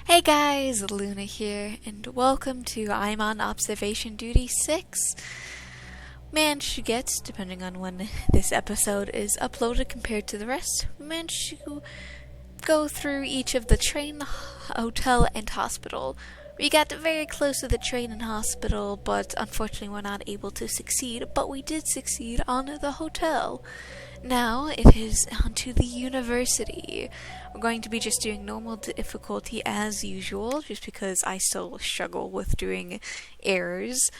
Hey guys, Luna here, and welcome to I'm on Observation Duty 6. Managed to get, depending on when this episode is uploaded compared to the rest, we managed to go through each of the train, hotel, and hospital. We got very close to the train and hospital, but unfortunately we're not able to succeed, but we did succeed on the hotel. Now it is on to the university. We're going to be just doing normal difficulty as usual, just because I still struggle with doing errors.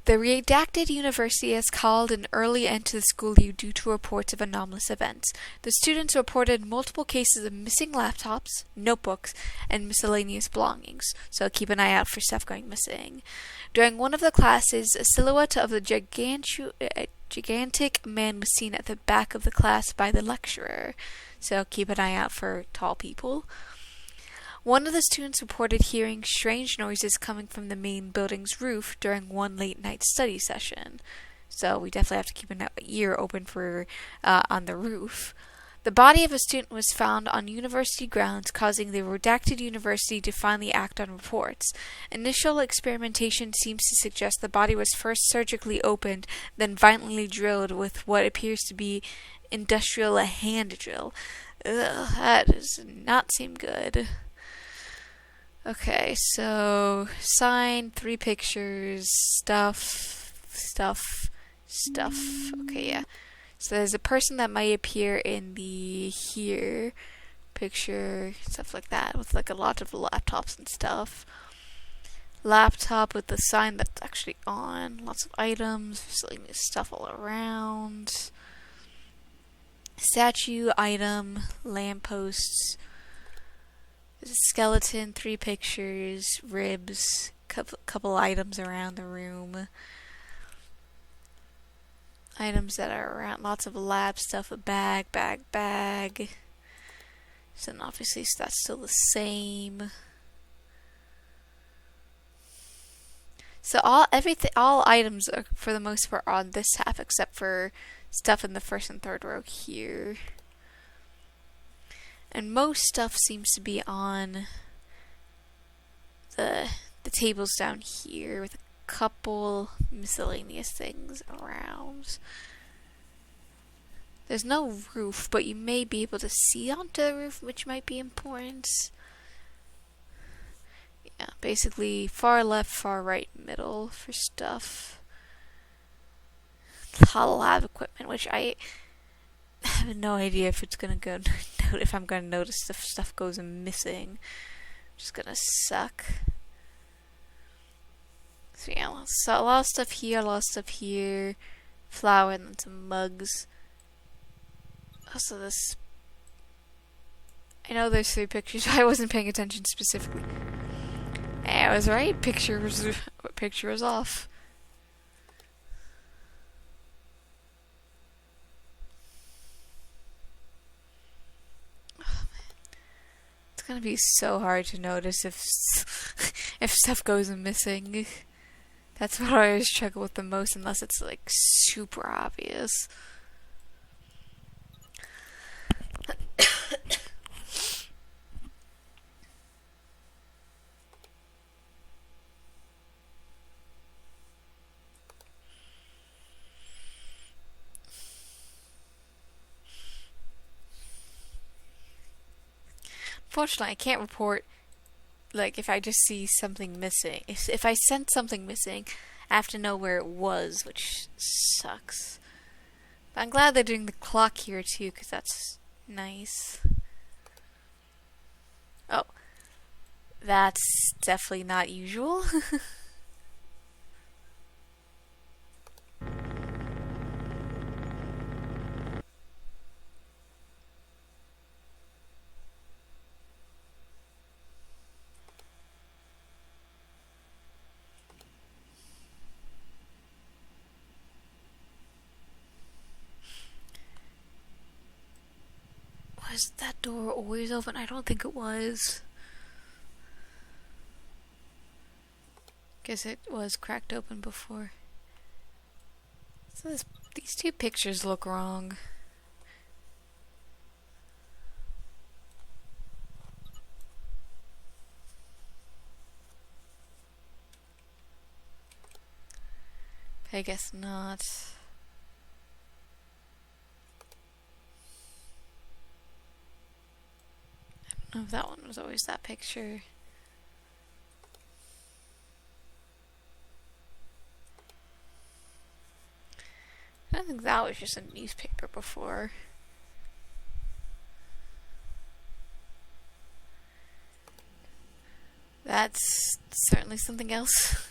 The redacted university has called an early end to the school year due to reports of anomalous events. The students reported multiple cases of missing laptops, notebooks, and miscellaneous belongings, so keep an eye out for stuff going missing. During one of the classes, a silhouette of a gigantic man was seen at the back of the class by the lecturer, so keep an eye out for tall people. One of the students reported hearing strange noises coming from the main building's roof during one late-night study session, so we definitely have to keep an ear open for on the roof. The body of a student was found on university grounds, causing the redacted university to finally act on reports. Initial experimentation seems to suggest the body was first surgically opened, then violently drilled with what appears to be industrial hand drill. Ugh, that does not seem good. Okay, so sign, 3 pictures, stuff. Okay, yeah. So there's a person that might appear in the here picture, stuff like that, with like a lot of laptops and stuff. Laptop with the sign that's actually on, lots of items, miscellaneous stuff all around. Statue, item, lampposts. There's a skeleton, 3 pictures, ribs, couple items around the room. Items that are around, lots of lab stuff, a bag. So then obviously that's still the same. So all items are for the most part on this half, except for stuff in the first and third row here. And most stuff seems to be on the tables down here with a couple miscellaneous things around. There's no roof, but you may be able to see onto the roof, which might be important. Yeah, basically far left, far right, middle for stuff. Lab equipment, which I have no idea if it's gonna go. If I'm gonna notice if stuff goes missing, just gonna suck. So yeah, a lot of stuff here, flour and then some mugs. Also this, I know there's 3 pictures, but I wasn't paying attention specifically. I was right, picture was off. It's gonna be so hard to notice if stuff goes missing. That's what I always struggle with the most, unless it's like super obvious. Fortunately, I can't report, like, if I just see something missing. If I sense something missing, I have to know where it was, which sucks. But I'm glad they're doing the clock here, too, because that's nice. Oh. That's definitely not usual. Was that door always open? I don't think it was. Guess it was cracked open before. So these 2 pictures look wrong. I guess not. I don't know if that one was always that picture. I don't think that was just a newspaper before. That's certainly something else.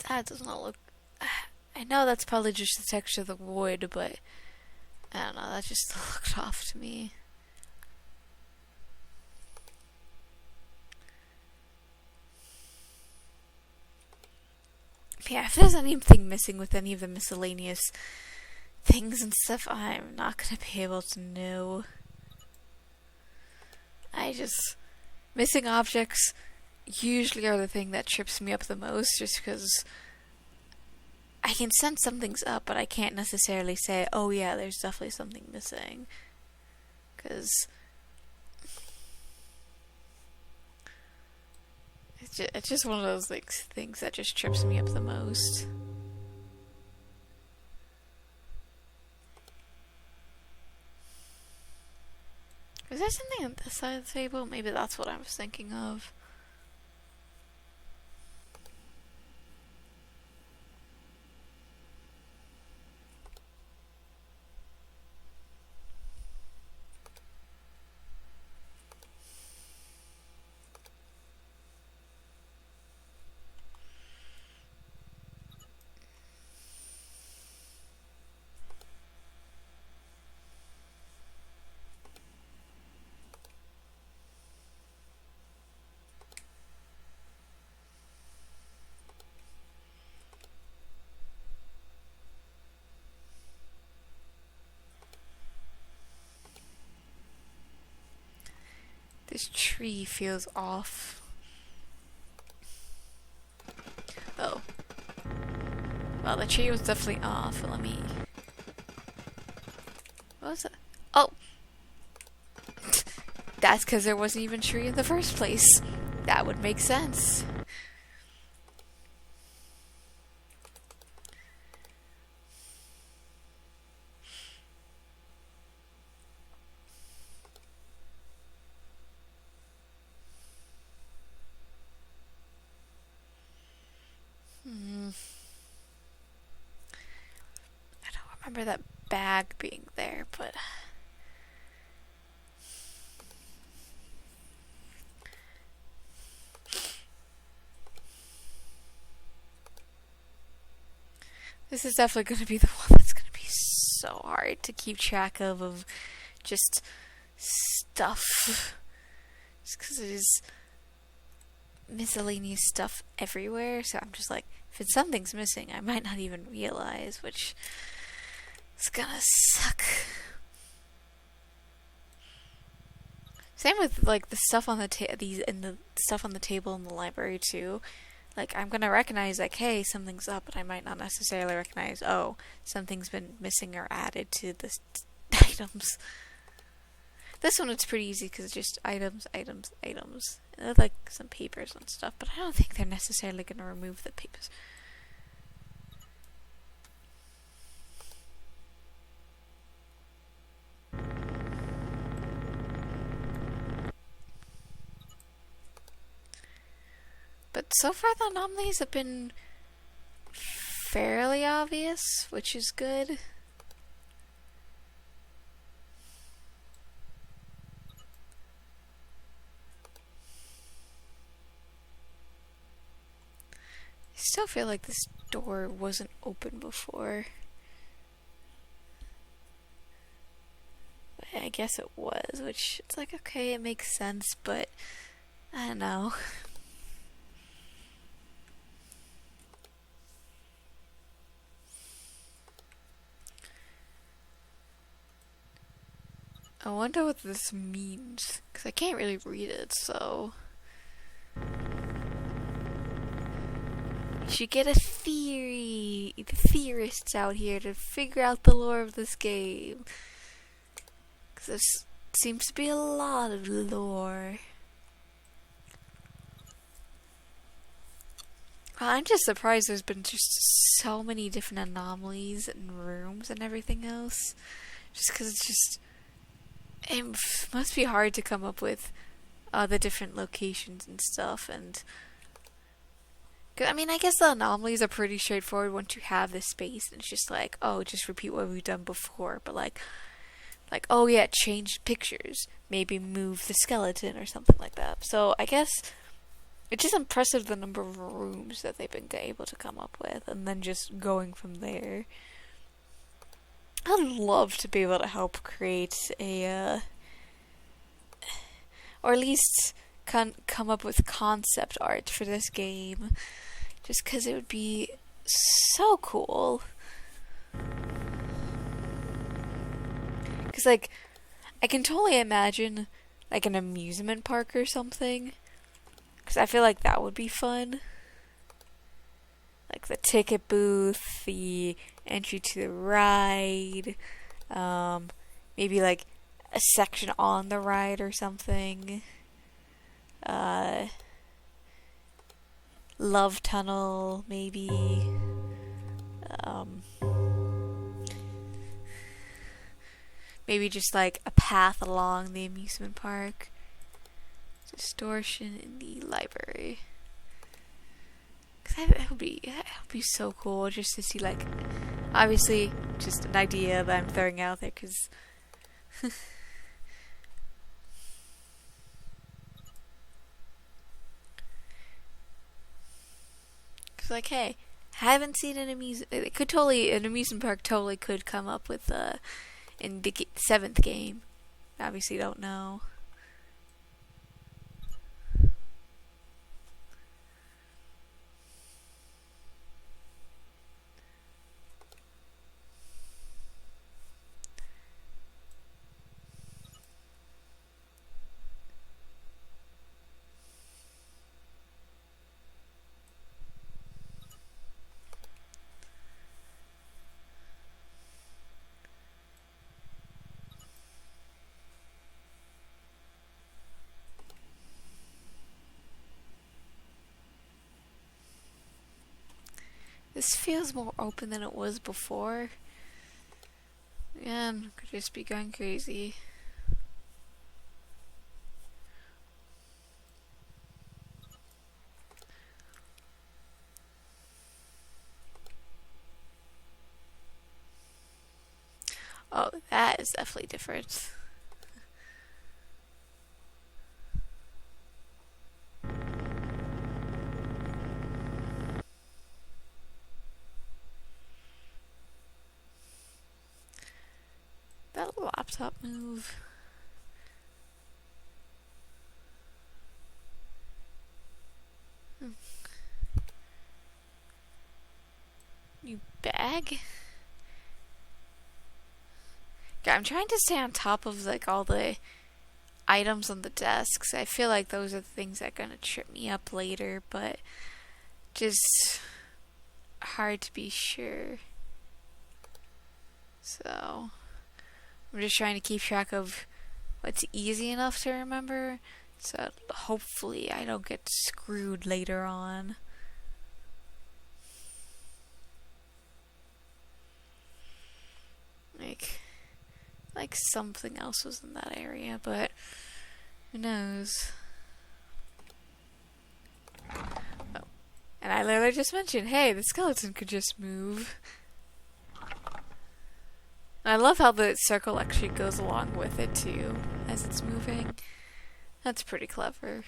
That does not look... I know that's probably just the texture of the wood, but I don't know, that just looked off to me. Yeah, if there's anything missing with any of the miscellaneous things and stuff, I'm not gonna be able to know. Missing objects usually are the thing that trips me up the most, just because I can sense something's up, but I can't necessarily say, oh yeah, there's definitely something missing. Because it's just one of those like things that just trips me up the most. Is there something on this side of the table? Maybe that's what I was thinking of. This tree feels off. Oh. Well, the tree was definitely off. Let me... What was it? Oh! That's because there wasn't even a tree in the first place. That would make sense. I don't remember that bag being there, but... This is definitely going to be the one that's going to be so hard to keep track of just stuff. Just because it is miscellaneous stuff everywhere, so I'm just like, if something's missing, I might not even realize, which is gonna suck. Same with like the stuff on the the stuff on the table in the library too. Like, I'm gonna recognize like, hey, something's up, but I might not necessarily recognize, oh, something's been missing or added to the items. This one it's pretty easy because it's just items. And like some papers and stuff, but I don't think they're necessarily gonna remove the papers. But so far the anomalies have been fairly obvious, which is good. I still feel like this door wasn't open before. But I guess it was, which it's like, okay, it makes sense, but I don't know. I wonder what this means, because I can't really read it, so... You should get a theory! the theorists out here to figure out the lore of this game. Because there seems to be a lot of lore. I'm just surprised there's been just so many different anomalies and rooms and everything else. Just because it must be hard to come up with the different locations and stuff. And I mean, I guess the anomalies are pretty straightforward once you have this space. And it's just like, oh, just repeat what we've done before. But like, oh yeah, change pictures. Maybe move the skeleton or something like that. So I guess it's just impressive the number of rooms that they've been able to come up with, and then just going from there. I'd love to be able to help create a, or at least come up with concept art for this game, just because it would be so cool. Because, like, I can totally imagine, like, an amusement park or something. Because I feel like that would be fun. Like the ticket booth, the entry to the ride, maybe like a section on the ride or something. Love tunnel, maybe. Maybe just like a path along the amusement park. Distortion in the library. Cause that would be so cool just to see, like, obviously just an idea that I'm throwing out there, cause cause like, hey, haven't seen an amusement park totally could come up with in the 7th game. Obviously don't know. This feels more open than it was before. Man, could just be going crazy. Oh, that is definitely different. That laptop move. New bag? Yeah, I'm trying to stay on top of like all the items on the desks. I feel like those are the things that are gonna trip me up later, but just hard to be sure. So I'm just trying to keep track of what's easy enough to remember, so hopefully I don't get screwed later on. Like something else was in that area, but who knows? Oh. And I literally just mentioned, hey, the skeleton could just move. And I love how the circle actually goes along with it too, as it's moving. That's pretty clever.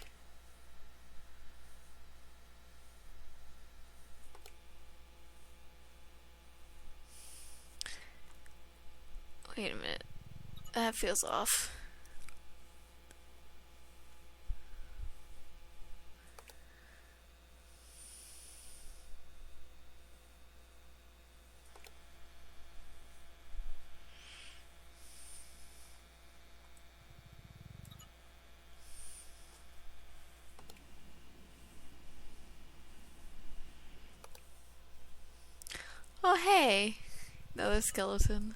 Wait a minute. That feels off. hey! Another skeleton.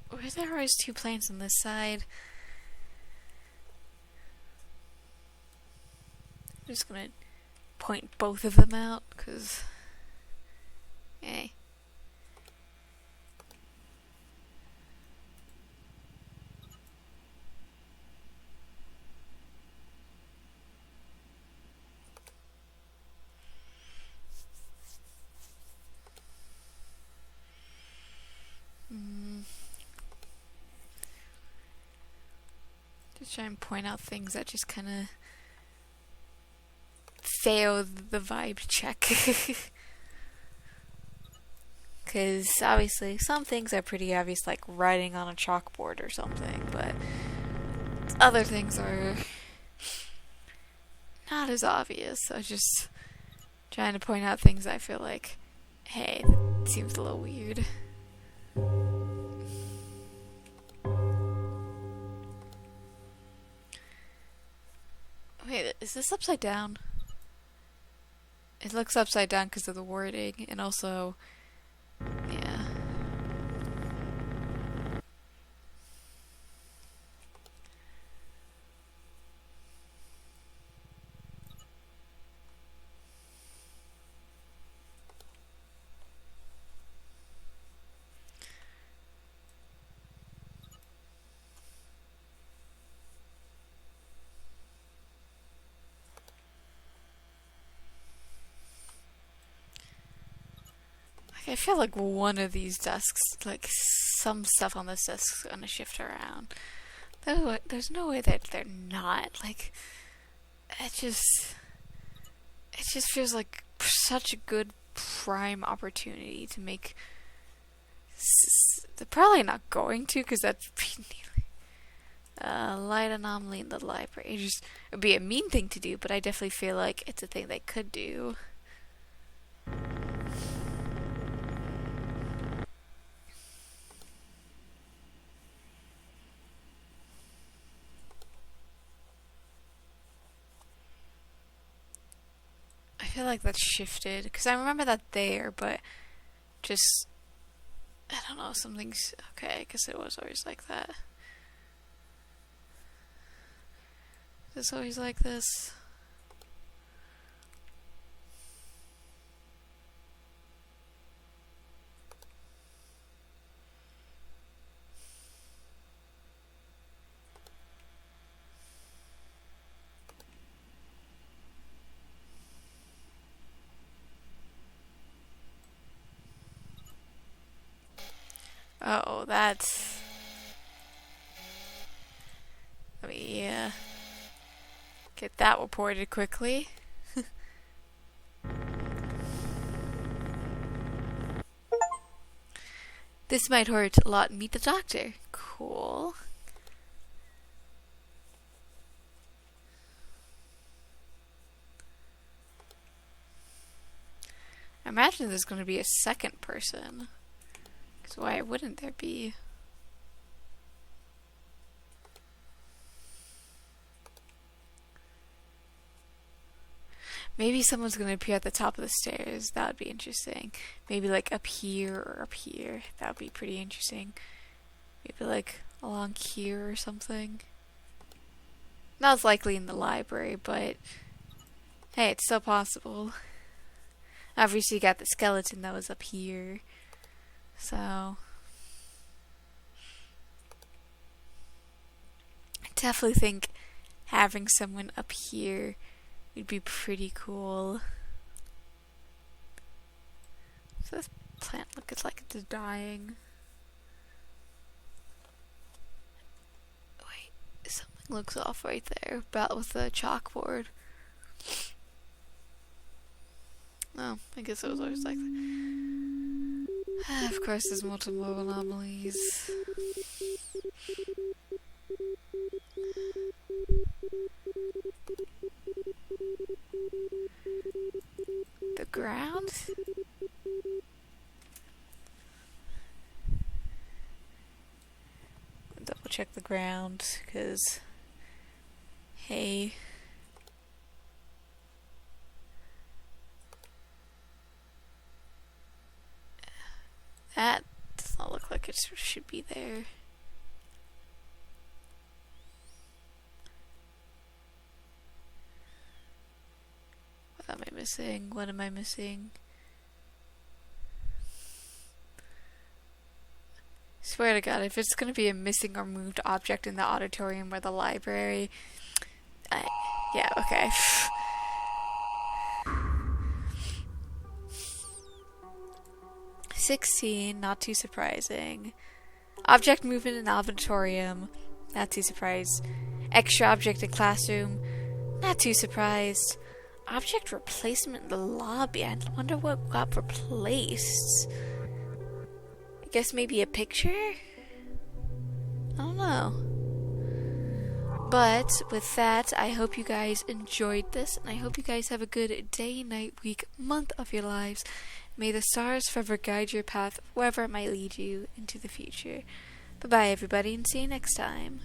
Why there always two plants on this side? I'm just gonna point both of them out, cause... Hey. Just try and point out things that just kind of fail the vibe check. Because obviously some things are pretty obvious, like writing on a chalkboard or something, but other things are not as obvious. So just trying to point out things I feel like, hey, that seems a little weird. Wait, is this upside down? It looks upside down because of the wording, and also, yeah. I feel like one of these desks, like some stuff on this desk is gonna shift around. There's no way that they're not. Like, it just feels like such a good prime opportunity to make. They're probably not going to, because that'd be light anomaly in the library. It'd be a mean thing to do, but I definitely feel like it's a thing they could do. I feel like that's shifted, because I remember that there, but just, I don't know, something's okay, because it was always like that. It's always like this. Oh, that's... Let me, get that reported quickly. This might hurt a lot. Meet the doctor. Cool. I imagine there's going to be a second person. Because why wouldn't there be? Maybe someone's going to appear at the top of the stairs. That would be interesting. Maybe like up here or up here. That would be pretty interesting. Maybe like along here or something. Not as likely in the library, but hey, it's still possible. Obviously you got the skeleton that was up here. So I definitely think having someone up here would be pretty cool. So this plant looks like it's dying. Wait, something looks off right there about with the chalkboard. Oh, I guess it was always like that. Of course, there's multiple anomalies. The ground? Double check the ground, because, hey. That does not look like it should be there. What am I missing? What am I missing? Swear to God, if it's gonna be a missing or moved object in the auditorium or the library, yeah, okay. $16, not too surprising. Object movement in auditorium, not too surprised. Extra object in classroom, not too surprised. Object replacement in the lobby, I wonder what got replaced. I guess maybe a picture? I don't know. But with that, I hope you guys enjoyed this, and I hope you guys have a good day, night, week, month of your lives. May the stars forever guide your path wherever it might lead you into the future. Bye-bye, everybody, and see you next time.